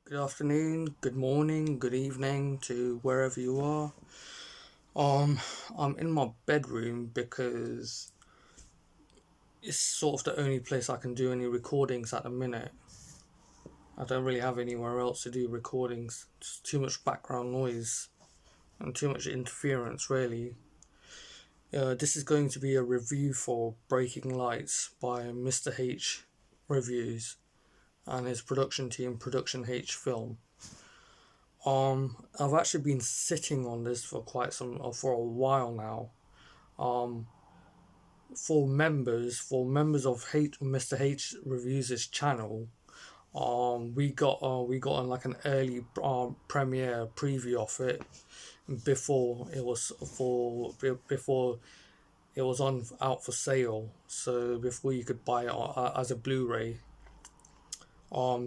Good afternoon, good morning, good evening to wherever you are. I'm in my bedroom because it's sort of the only place I can do any recordings at the minute. I don't really have anywhere else to do recordings. Just too much background noise and too much interference, really. This is going to be a review for Breaking Lights by Mr. H Reviews and his production team, Production H Film. I've actually been sitting on this for for a while now. Um, for members of Mr. H Reviews' channel, we got on like an early premiere preview of it before it was on out for sale. So before you could buy it as a Blu-ray.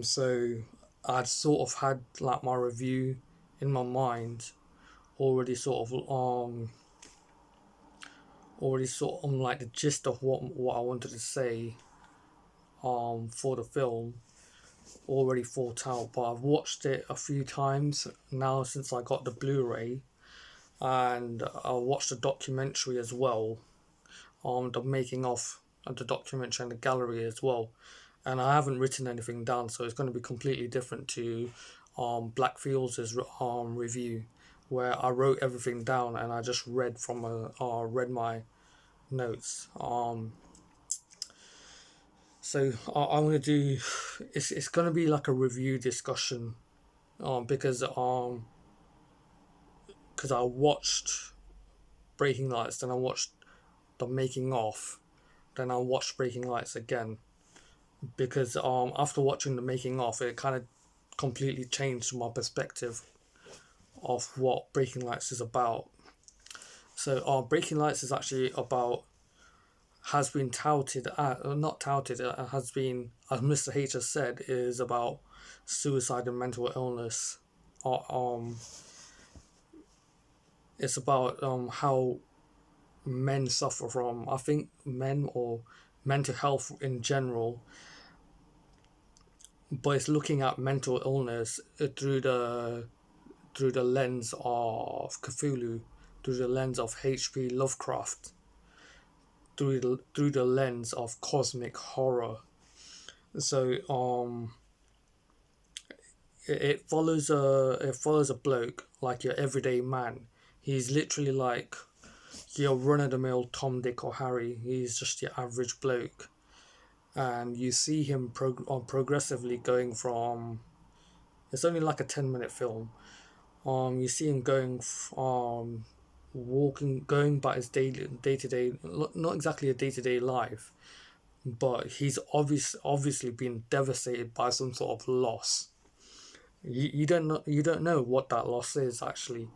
So I'd sort of had like my review in my mind already sort of like the gist of what I wanted to say for the film already thought out, but I've watched it a few times now since I got the Blu-ray, and I watched the documentary as well, the making of the documentary and the gallery as well. And I haven't written anything down, so it's going to be completely different to Blackfields' review, where I wrote everything down and I just read my notes. So I'm gonna do. It's gonna be like a review discussion, because I watched Breaking Lights, then I watched the making of, then I watched Breaking Lights again, because after watching the making of, it kind of completely changed my perspective of what Breaking Lights is about. So Breaking Lights is actually about has been touted not touted has been, as Mr. H has said, is about suicide and mental illness. uh, um it's about how men suffer from, I think, men or mental health in general, but it's looking at mental illness through the lens of Cthulhu, through the lens of H.P. Lovecraft, through the lens of cosmic horror. So it follows a bloke like your everyday man. He's literally like your run of the mill Tom, Dick, or Harry. He's just your average bloke, and you see him progressively going from. It's only like a 10-minute film. You see him walking, going by his day to day, not exactly a day to day life, but he's obviously been devastated by some sort of loss. You don't know what that loss is actually.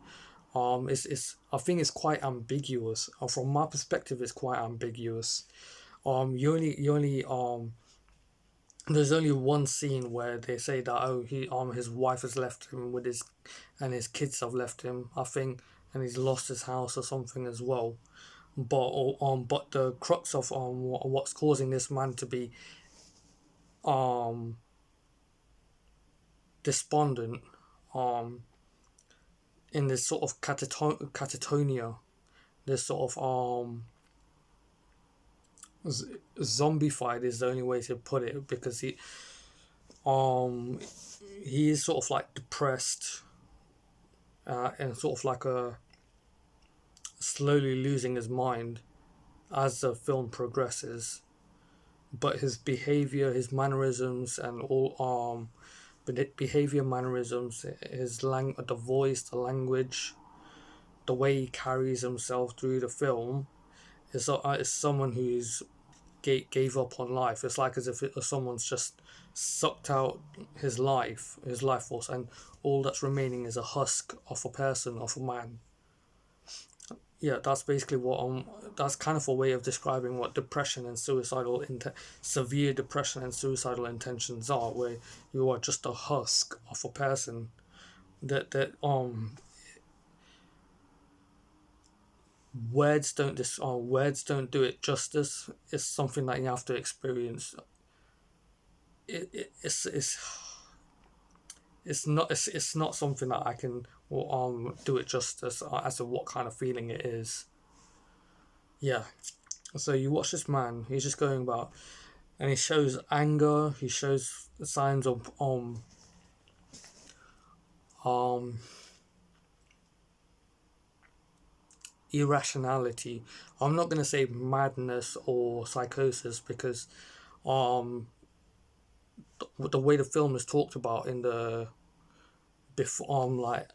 It's I think it's quite ambiguous. From my perspective, it's quite ambiguous. You only There's only one scene where they say that, oh, his wife has left him with his and his kids have left him, I think, and he's lost his house or something as well. But the crux of what's causing this man to be um despondent, um in this sort of catatonia, this sort of zombified is the only way to put it, because um he is sort of like depressed, and sort of like a slowly losing his mind as the film progresses. But his behavior, his mannerisms, and all behavior, mannerisms, the voice, the language, the way he carries himself through the film is someone who's gave up on life. It's like as if someone's just sucked out his life force, and all that's remaining is a husk of a person, of a man. Yeah, that's basically that's kind of a way of describing what depression and severe depression and suicidal intentions are, where you are just a husk of a person that words don't do it justice. It's something that you have to experience. It's it's not something that I can do it justice as to what kind of feeling it is. Yeah. So you watch this man. He's just going about, and he shows anger. He shows signs of um irrationality. I'm not gonna say madness or psychosis because um the way the film is talked about in the before like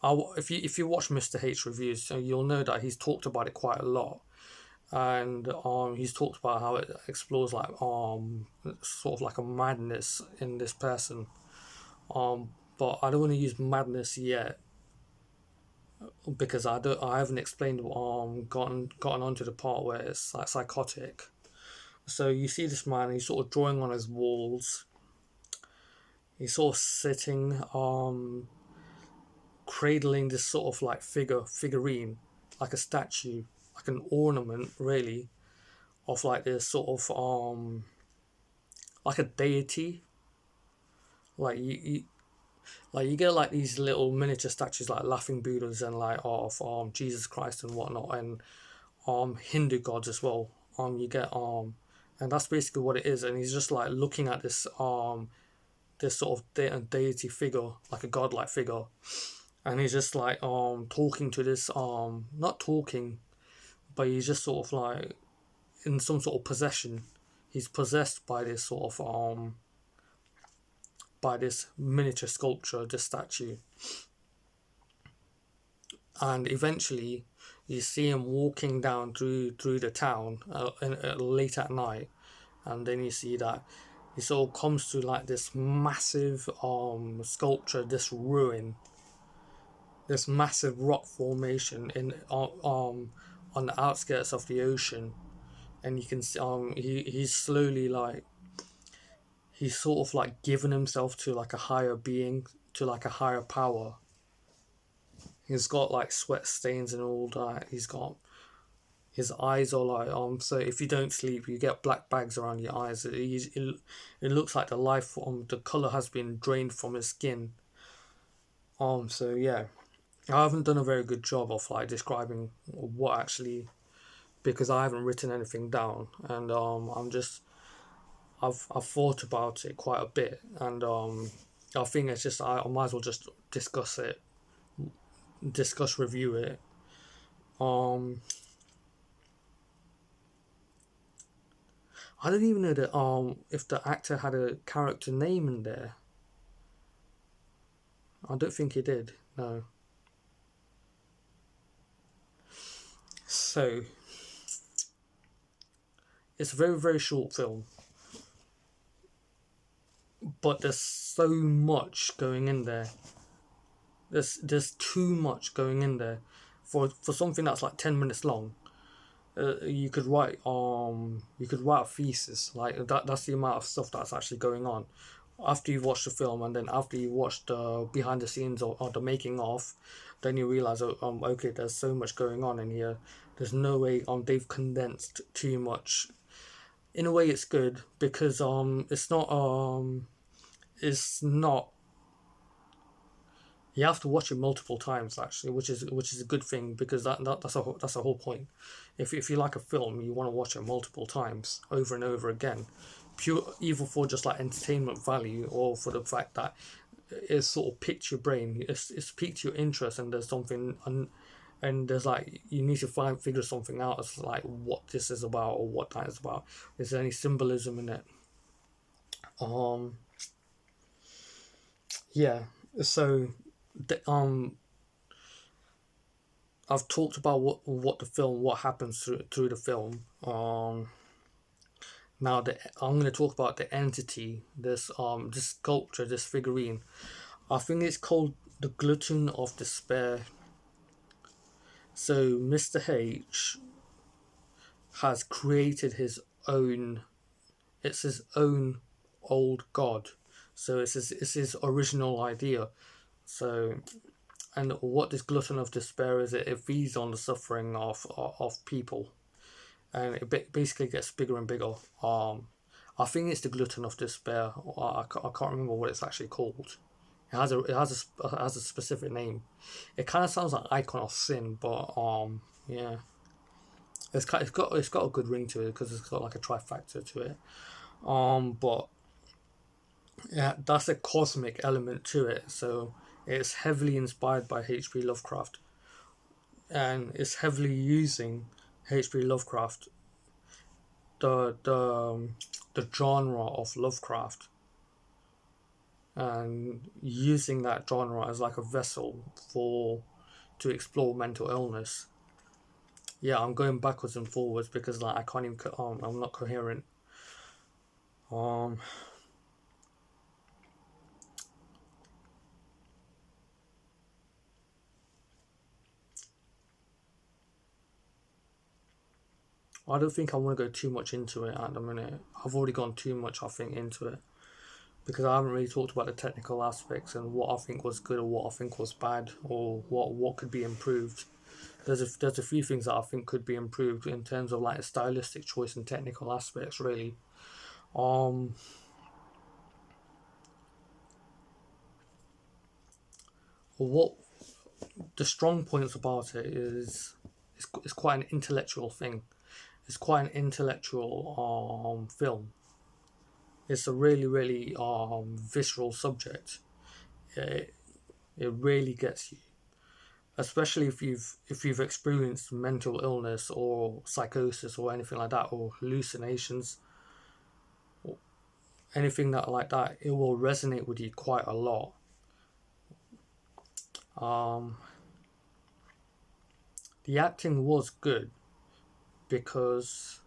if you watch Mr. H reviews, so you'll know that he's talked about it quite a lot, and he's talked about how it explores like sort of like a madness in this person. um but I don't want to use madness yet because I haven't explained gotten onto the part where it's like psychotic. So you see this man, he's sort of drawing on his walls. He's sort of sitting, cradling this sort of like figurine, like a statue, like an ornament, really, of like this sort of like a deity. Like like you get like these little miniature statues, like laughing Buddhas and like of Jesus Christ and whatnot, and Hindu gods as well. You get and that's basically what it is. And he's just like looking at this sort of deity figure, like a godlike figure, and he's just like talking to this not talking, but he's just sort of like in some sort of possession. He's possessed by this sort of by this miniature sculpture, this statue, and eventually you see him walking down through the town late at night, and then you see that he sort of comes to like this massive sculpture, this ruin, this massive rock formation in on the outskirts of the ocean, and you can see he's slowly like he's sort of like given himself to like a higher being, to like a higher power. He's got like sweat stains and all that. He's got his eyes are like so if you don't sleep you get black bags around your eyes. It looks like the life the color has been drained from his skin. So yeah, I haven't done a very good job of like describing what actually, because I haven't written anything down, and I've thought about it quite a bit, and I think it's just I might as well just review it. Um, I don't even know that if the actor had a character name in there. I don't think he did. No. So it's a very very short film, but there's so much going in there. There's too much going in there for something that's like 10 minutes long. You could write a thesis like that. That's the amount of stuff that's actually going on after you've watched the film, and then after you watch the behind the scenes or the making of, then you realize, oh, okay, there's so much going on in here. There's no way they've condensed too much. In a way it's good because it's not, you have to watch it multiple times actually, which is a good thing, because that's a whole point. If you like a film, you want to watch it multiple times over and over again, pure either for just like entertainment value or for the fact that it's sort of piqued your brain, it's piqued your interest, and there's something and there's like you need to figure something out as like what this is about or what that is about. Is there any symbolism in it? Um, yeah. So the, I've talked about what happens through the film. Now I'm going to talk about the entity, this sculpture, this figurine. I think it's called the Gluten of Despair. So Mr. H has created his own. It's his own old god. So it's his original idea. So, and what this Glutton of Despair is, it feeds on the suffering of people, and it basically gets bigger and bigger. I think it's the Glutton of Despair. I can't remember what it's actually called. It has a specific name. It kind of sounds like Icon of Sin, but yeah, it's got a good ring to it because it's got like a trifactor to it. But yeah, that's a cosmic element to it. So it's heavily inspired by H.P. Lovecraft, and it's heavily using H.P. Lovecraft, the the um, the genre of Lovecraft, and using that genre as like a vessel for to explore mental illness. Yeah, I'm going backwards and forwards because like I can't even. I'm not coherent. Um, I don't think I want to go too much into it at the minute. I've already gone too much, I think, into it because I haven't really talked about the technical aspects and what I think was good or what I think was bad or what could be improved. There's a few things that I think could be improved in terms of like a stylistic choice and technical aspects, really. Um, what the strong points about it is it's quite an intellectual thing. It's quite an intellectual film. It's a really visceral subject. It, it really gets you, especially if you've experienced mental illness or psychosis or anything like that or hallucinations, anything that like that. It will resonate with you quite a lot. Um, the acting was good because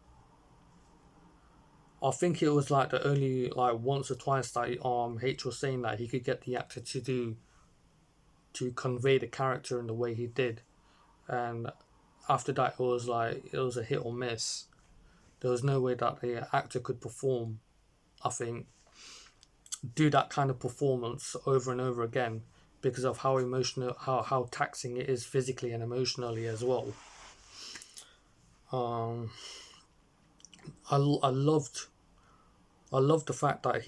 I think it was like the only like once or twice that H was saying that he could get the actor to convey the character in the way he did, and after that it was like it was a hit or miss. There was no way that the actor could perform. I think do that kind of performance over and over again because of how emotional, how taxing it is physically and emotionally as well. Um, I loved the fact that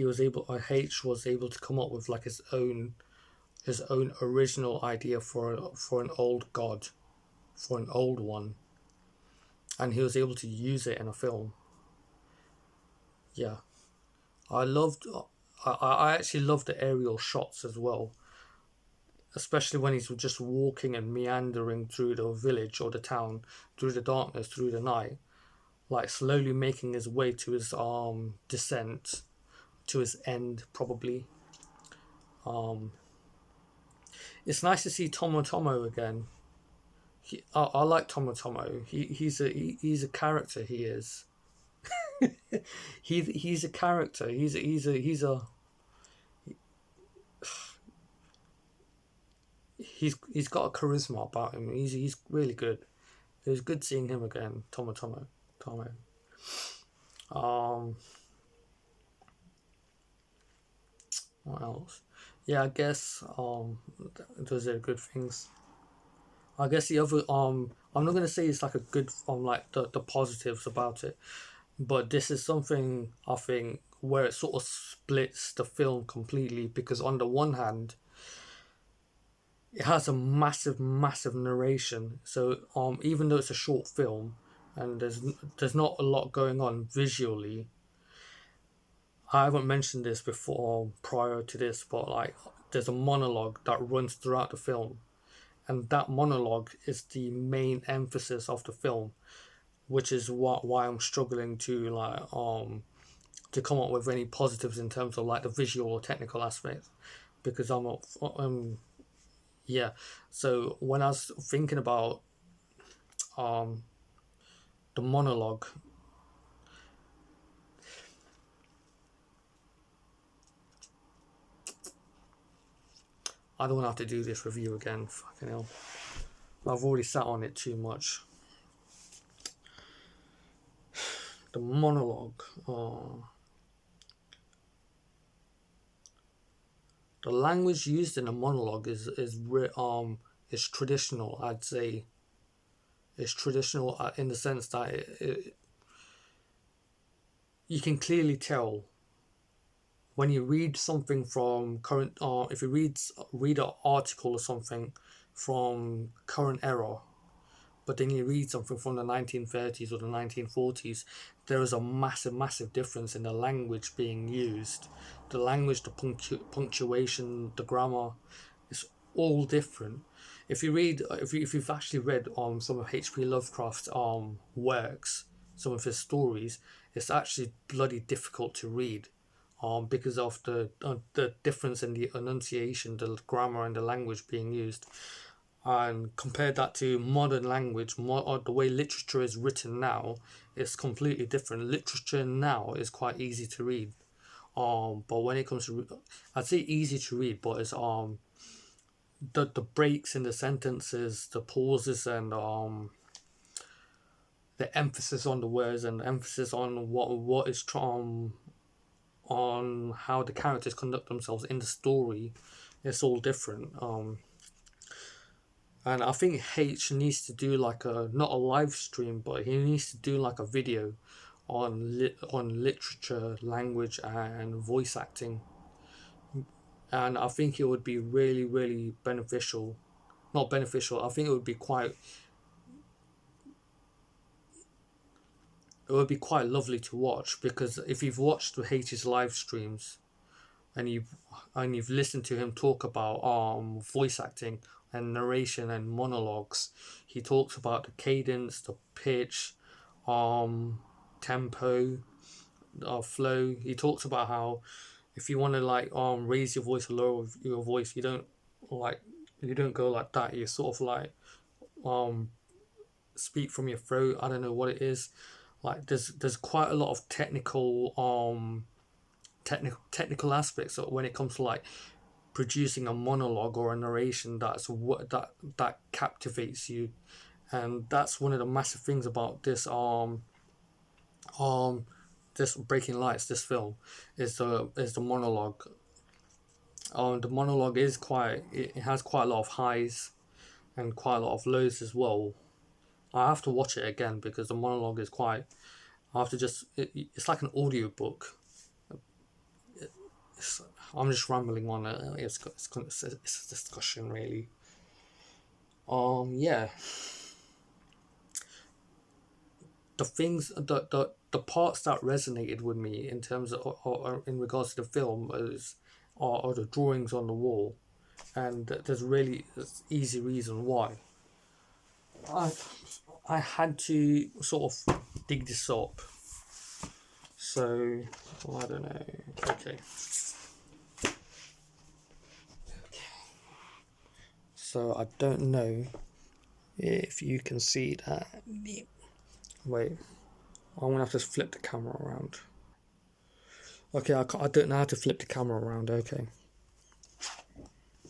H was able to come up with like his own original idea for an old god, for an old one, and he was able to use it in a film. Yeah, I loved. I actually loved the aerial shots as well, especially when he's just walking and meandering through the village or the town, through the darkness, through the night, like slowly making his way to his descent, to his end probably. Um, it's nice to see Tomo Tomo again. I like Tomo Tomo. He's a character. He is. He's a character. He's got a charisma about him. He's really good. It was good seeing him again, Tomo Tomo. Tomo. Um, what else? Yeah, I guess those are good things. I guess the other I'm not gonna say it's like a good like the positives about it, but this is something I think where it sort of splits the film completely because on the one hand it has a massive narration. So even though it's a short film and there's not a lot going on visually, I haven't mentioned this before prior to this, but like there's a monologue that runs throughout the film, and that monologue is the main emphasis of the film, which is why I'm struggling to come up with any positives in terms of like the visual or technical aspects because yeah. So when I was thinking about um the monologue, I don't want to have to do this review again. Fucking hell, I've already sat on it too much. The monologue. The language used in the monologue is traditional. I'd say it's traditional in the sense that you can clearly tell when you read something from current, if you read an article or something from current era, but then you read something from the 1930s or the 1940s, there is a massive, massive difference in the language being used. The language, the punctuation, the grammar, it's all different. If you've actually read some of H.P. Lovecraft's works, some of his stories, it's actually bloody difficult to read, because of the difference in the enunciation, the grammar, and the language being used. And compare that to modern language, or the way literature is written now, it's completely different. Literature now is quite easy to read, but when it comes to, I'd say easy to read, but it's the breaks in the sentences, the pauses, and the emphasis on the words, and the emphasis on what is on how the characters conduct themselves in the story, it's all different. And I think H needs to do like a, not a live stream, but he needs to do like a video on literature, language, and voice acting. And I think it would be really, really beneficial. Not beneficial. I think it would be quite lovely to watch, because if you've watched the H's live streams, and you've listened to him talk about voice acting and narration and monologues, he talks about the cadence, the pitch, um tempo, flow. He talks about how if you want to like raise your voice or lower your voice, like you don't go like that. You sort of like um speak from your throat. I don't know what it is. Like there's quite a lot of technical aspects when it comes to like producing a monologue or a narration that captivates you. And that's one of the massive things about um this Breaking Lights, this film, is the monologue. The monologue is quite, it has quite a lot of highs and quite a lot of lows as well. I have to watch it again because the monologue is quite, I have to just it's like an audio book. it's, I'm just rambling on. It's a discussion really. Yeah, the parts that resonated with me in terms of, or in regards to the film, are the drawings on the wall, and there's really easy reason why. I I had to sort of dig this up. So, well, I don't know. Okay. So I don't know if you can see that. Wait, I'm gonna have to flip the camera around. Okay, I don't know how to flip the camera around. Okay.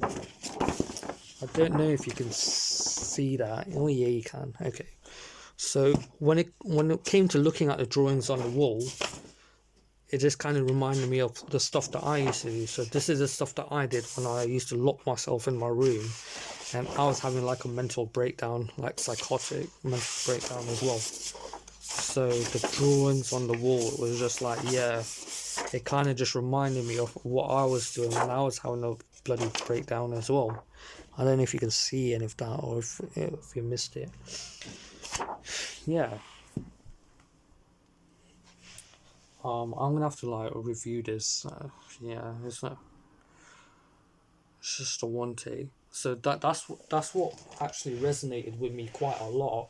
I don't know if you can see that. Oh yeah, you can. Okay. So when it came to looking at the drawings on the wall, it just kind of reminded me of the stuff that I used to do. So this is the stuff that I did when I used to lock myself in my room, and I was having like a mental breakdown, like psychotic mental breakdown as well. So the drawings on the wall was just like, yeah, it kind of just reminded me of what I was doing when I was having a bloody breakdown as well. I don't know if you can see any of that, or if you missed it. Yeah. I'm gonna have to like review this. Yeah, it's just a one take. So that's what actually resonated with me quite a lot,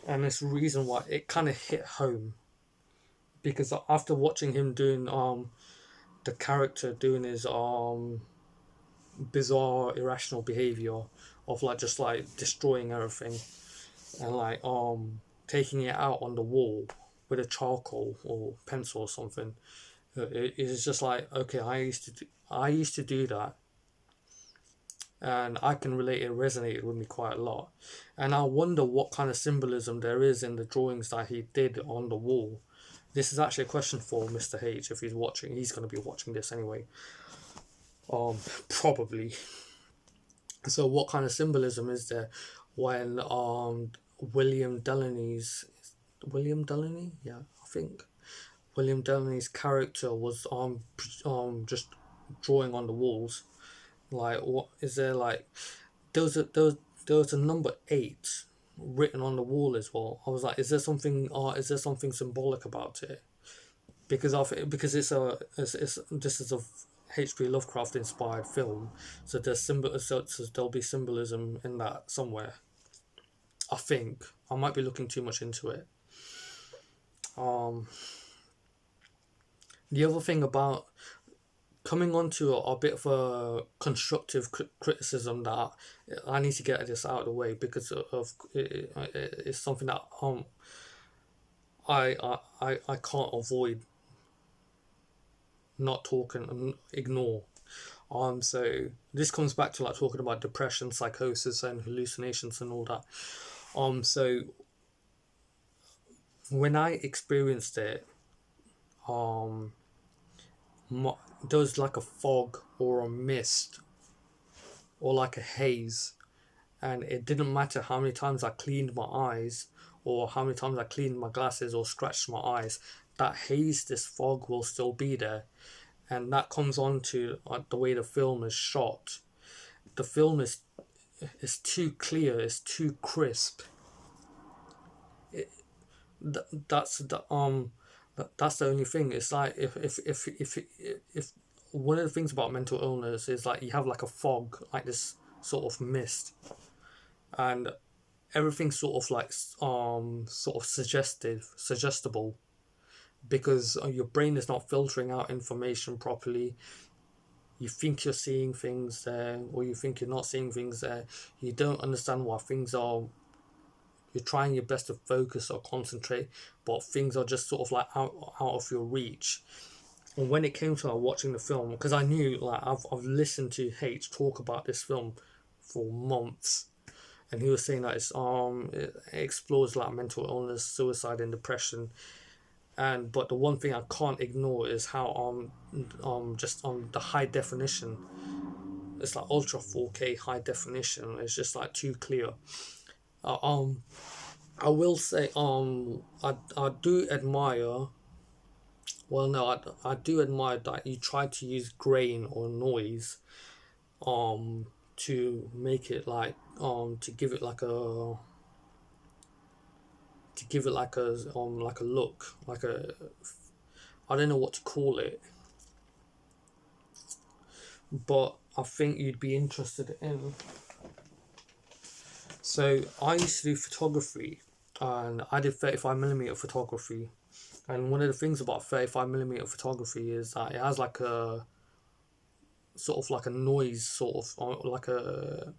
and it's the reason why it kind of hit home. Because after watching him doing the character doing his bizarre irrational behavior of like just like destroying everything, and like taking it out on the wall with a charcoal or pencil or something, it's just like, okay, I used to do that, and I can relate. It resonated with me quite a lot, and I wonder what kind of symbolism there is in the drawings that he did on the wall. This is actually a question for Mr. H. If he's watching, he's going to be watching this anyway. Probably. So, what kind of symbolism is there when William Delaney's, William Delaney? Yeah, I think William Delaney's character was just drawing on the walls. Like, what is there like? There was a number 8 written on the wall as well. I was like, is there something? Is there something symbolic about it? Because it's this is a H.P. Lovecraft inspired film, so so there'll be symbolism in that somewhere. I think I might be looking too much into it. Um, the other thing about coming on to a bit of a constructive criticism that I need to get this out of the way because it's something that I can't avoid not talking and ignore. So this comes back to like talking about depression, psychosis, and hallucinations and all that. So when I experienced it, um, there was like a fog or a mist or like a haze, and it didn't matter how many times I cleaned my eyes or how many times I cleaned my glasses or scratched my eyes. That haze, this fog, will still be there, and that comes on to the way the film is shot. The film is too clear, it's too crisp. That's that's the only thing. It's like if one of the things about mental illness is like you have like a fog, like this sort of mist, and everything's sort of like sort of suggestible because your brain is not filtering out information properly. You think you're seeing things there, or you think you're not seeing things there. You don't understand why things are. You're trying your best to focus or concentrate, but things are just sort of like out of your reach. And when it came to like watching the film, because I knew like I've listened to H talk about this film for months, and he was saying that it explores like mental illness, suicide, and depression. And but the one thing I can't ignore is how just the high definition. It's like ultra 4K high definition. It's just like too clear. Uh, um, I will say I do admire. Well, no, I do admire that you try to use grain or noise to make it like to give it like a look, like a, I don't know what to call it, but I think you'd be interested in. So I used to do photography, and I did 35mm photography. And one of the things about 35mm photography is that it has like a sort of like a noise, sort of like a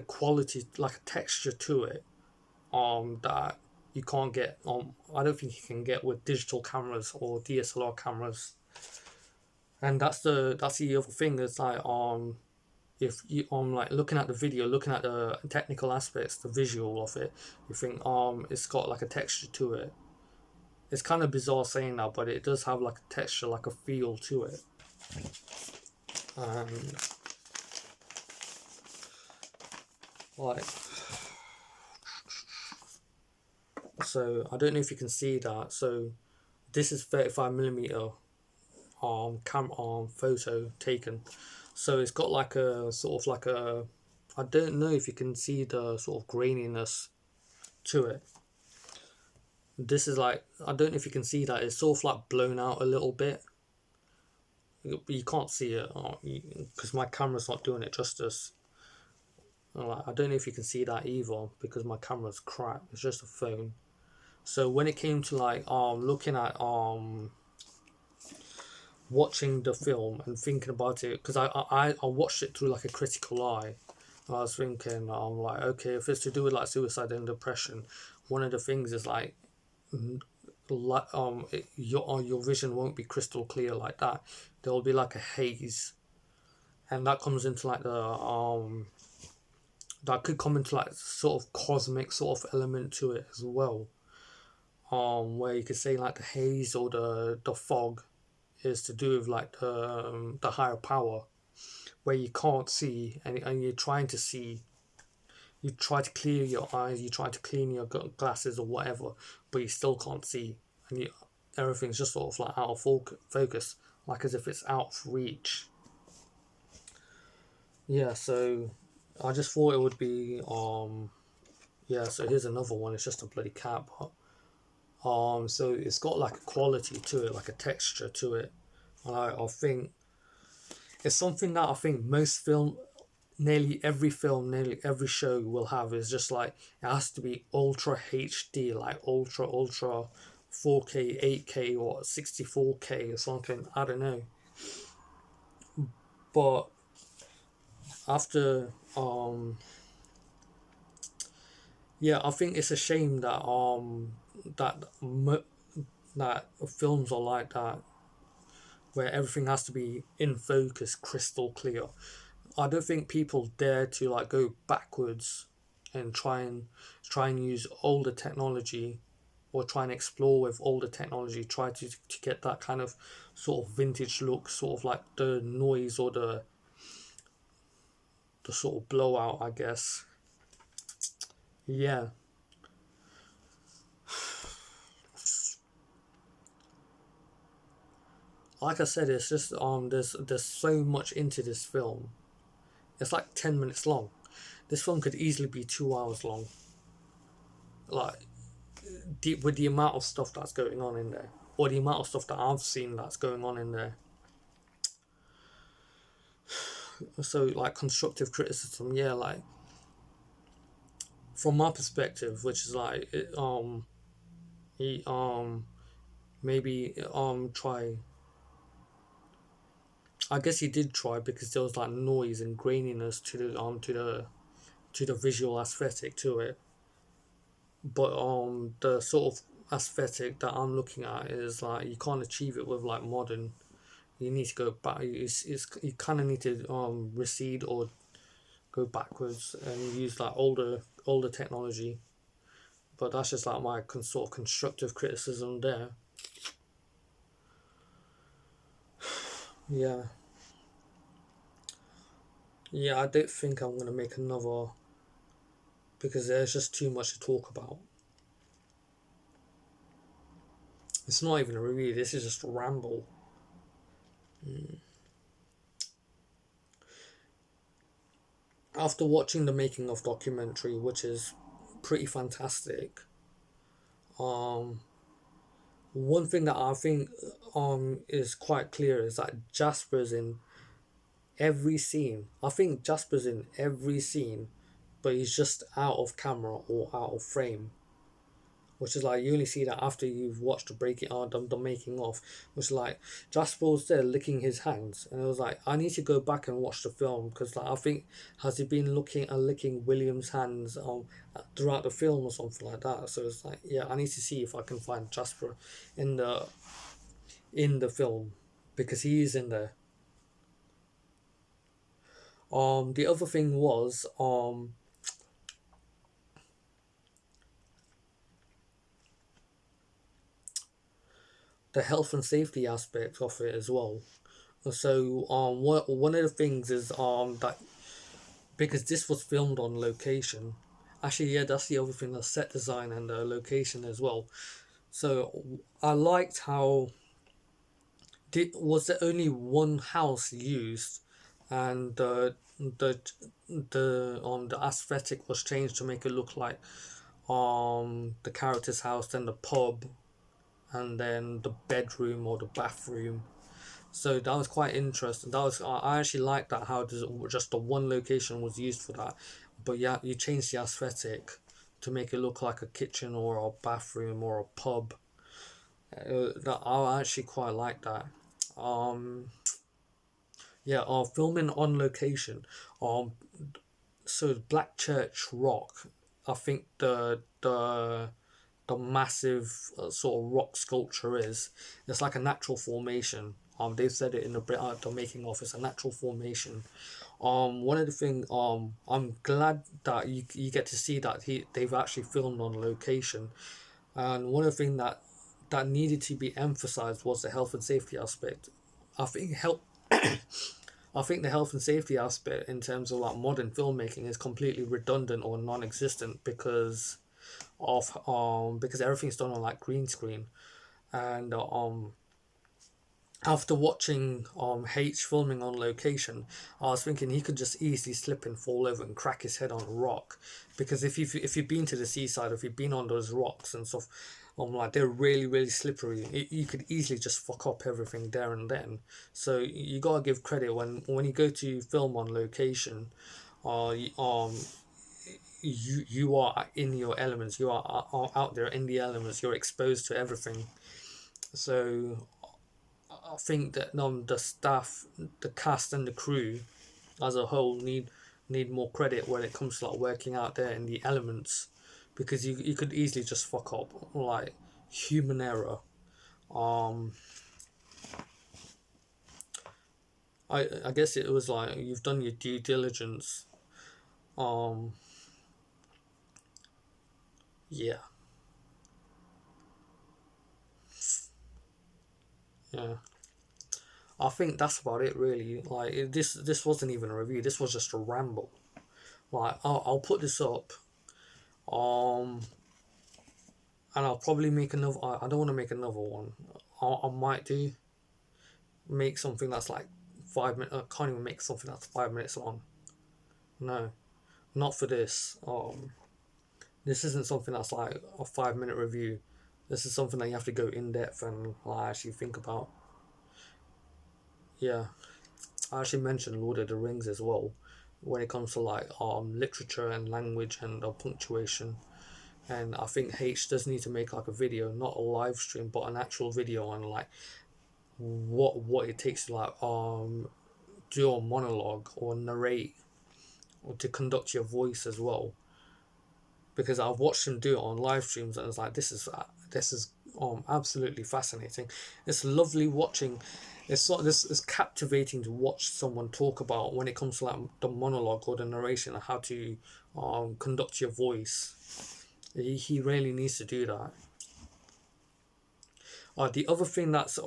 quality, like a texture to it, that you can't get. I don't think you can get with digital cameras or DSLR cameras. And that's the other thing. It's like if you like looking at the video, looking at the technical aspects, the visual of it, you think it's got like a texture to it. It's kind of bizarre saying that, but it does have like a texture, like a feel to it. And like, so I don't know if you can see that. So this is 35mm photo taken. So it's got like a sort of like a, I don't know if you can see the sort of graininess to it. This is like, I don't know if you can see that, it's sort of like blown out a little bit. You can't see it because my camera's not doing it justice. Like, I don't know if you can see that either because my camera's crap. It's just a phone. So when it came to like looking at watching the film and thinking about it, because I watched it through like a critical eye. I was thinking, like, okay, if it's to do with like suicide and depression, one of the things is like, your vision won't be crystal clear like that. There will be like a haze, and that comes into like that could come into like sort of cosmic sort of element to it as well. Where you could say like the haze or the fog is to do with like the higher power, where you can't see and you're trying to see. You try to clear your eyes, you try to clean your glasses or whatever, but you still can't see, and everything's just sort of like out of focus, like as if it's out of reach. Yeah, so I just thought it would be yeah. So here's another one. It's just a bloody cat, but so it's got like a quality to it, like a texture to it. And I think it's something that I think most nearly every show will have is just like it has to be ultra HD, like ultra 4K, 8K, or 64K or something. I don't know. But after yeah, I think it's a shame that that that films are like that, where everything has to be in focus, crystal clear. I don't think people dare to like go backwards and try and use older technology, or try and explore with older technology, try to get that kind of sort of vintage look, sort of like the noise or the sort of blowout, I guess. Yeah, like I said, it's just there's so much into this film. It's like 10 minutes long. This film could easily be 2 hours long. Like with the amount of stuff that's going on in there, or the amount of stuff that I've seen that's going on in there. So like constructive criticism, yeah, like from my perspective, which is like he maybe try. I guess he did try because there was like noise and graininess to the visual aesthetic to it. But the sort of aesthetic that I'm looking at is like you can't achieve it with like modern. You need to go back. It's you kind of need to recede or go backwards and use like older technology. But that's just like my sort of constructive criticism there. Yeah, yeah. I don't think I'm gonna make another because there's just too much to talk about. It's not even a review. This is just a ramble. After watching the making of documentary, which is pretty fantastic, um, one thing that I think is quite clear is that Jasper's in every scene. I think Jasper's in every scene, but he's just out of camera or out of frame. Which is like you only see that after you've watched the breaking the making of, which is like Jasper was there licking his hands, and it was like I need to go back and watch the film because like I think has he been looking and licking William's hands throughout the film or something like that. So it's like yeah, I need to see if I can find Jasper in the film because he is in there. The other thing was the health and safety aspect of it as well. So one of the things is that because this was filmed on location. Actually, yeah, that's the other thing, the set design and the location as well. So I liked how was there only one house used, and the aesthetic was changed to make it look like the character's house, then the pub, and then the bedroom or the bathroom. So that was quite interesting. That was I actually liked that how just the one location was used for that, but yeah, you changed the aesthetic to make it look like a kitchen or a bathroom or a pub. That I actually quite like that. Um, yeah, filming on location. Um, so Black Church Rock. I think the massive sort of rock sculpture is. It's like a natural formation. They've said it in the making of. It's a natural formation. One of the thing I'm glad that you get to see that they've actually filmed on location, and one of the thing that needed to be emphasized was the health and safety aspect. I think help. I think the health and safety aspect in terms of like modern filmmaking is completely redundant or non-existent because of because everything's done on like green screen, And after watching H filming on location, I was thinking he could just easily slip and fall over and crack his head on a rock, because if you've been to the seaside, or if you've been on those rocks and stuff, like they're really really slippery. You could easily just fuck up everything there and then. So you gotta give credit when you go to film on location. Uh, you are in your elements. You are out there in the elements. You're exposed to everything. So I think that the staff, the cast, and the crew as a whole need more credit when it comes to like working out there in the elements, because you could easily just fuck up, like human error. Um, I guess it was like you've done your due diligence. Um, yeah, yeah. I think that's about it really. Like this wasn't even a review. This was just a ramble. Like I'll put this up. Um, and I'll probably make another. I don't want to make another one. I might do make something that's like 5 minutes. I can't even make something that's 5 minutes long. No, not for this. This isn't something that's like a 5 minute review. This is something that you have to go in depth and like, actually think about. Yeah, I actually mentioned Lord of the Rings as well, when it comes to like literature and language and punctuation. And I think H does need to make like a video, not a live stream, but an actual video on like what it takes to like do a monologue or narrate, or to conduct your voice as well. Because I've watched him do it on live streams, and it's like this is absolutely fascinating. It's lovely watching. It's sort of this is captivating to watch someone talk about when it comes to like the monologue or the narration, and how to conduct your voice. He really needs to do that. The other thing that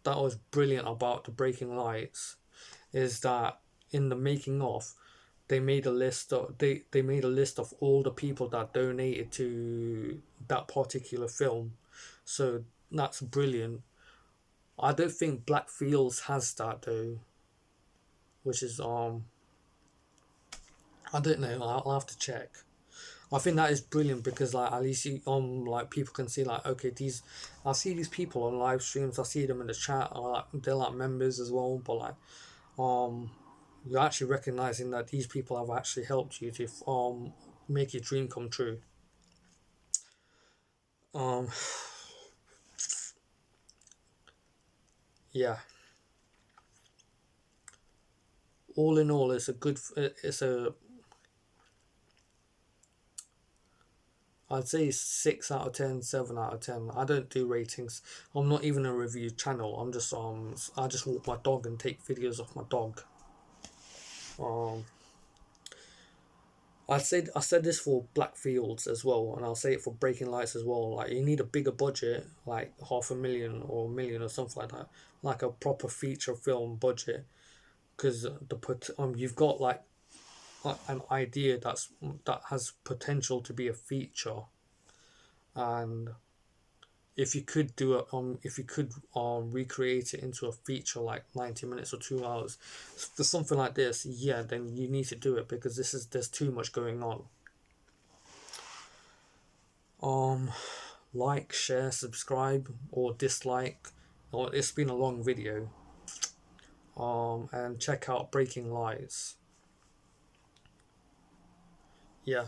was brilliant about the Breaking Lights is that in the making of, they made a list of all the people that donated to that particular film. So that's brilliant. I don't think Black Fields has that though, which is I don't know. I'll have to check. I think that is brilliant, because like at least like people can see like, okay, these I see these people on live streams. I see them in the chat. Like, they're like members as well, but like um you're actually recognizing that these people have actually helped you to make your dream come true. Um, yeah. All in all, it's a good. It's a. I'd say 6 out of 10, 7 out of 10. I don't do ratings. I'm not even a review channel. I'm just I just walk my dog and take videos of my dog. Um, I said this for Black Fields as well, and I'll say it for Breaking Lights as well. Like you need a bigger budget, like 500,000 or a million or something like that, like a proper feature film budget, because you've got like an idea that has potential to be a feature. And if you could recreate it into a feature like 90 minutes or 2 hours for something like this, yeah, then you need to do it, because there's too much going on. um like, share, subscribe, or dislike. Or it's been a long video. And check out Breaking Lies. Yeah.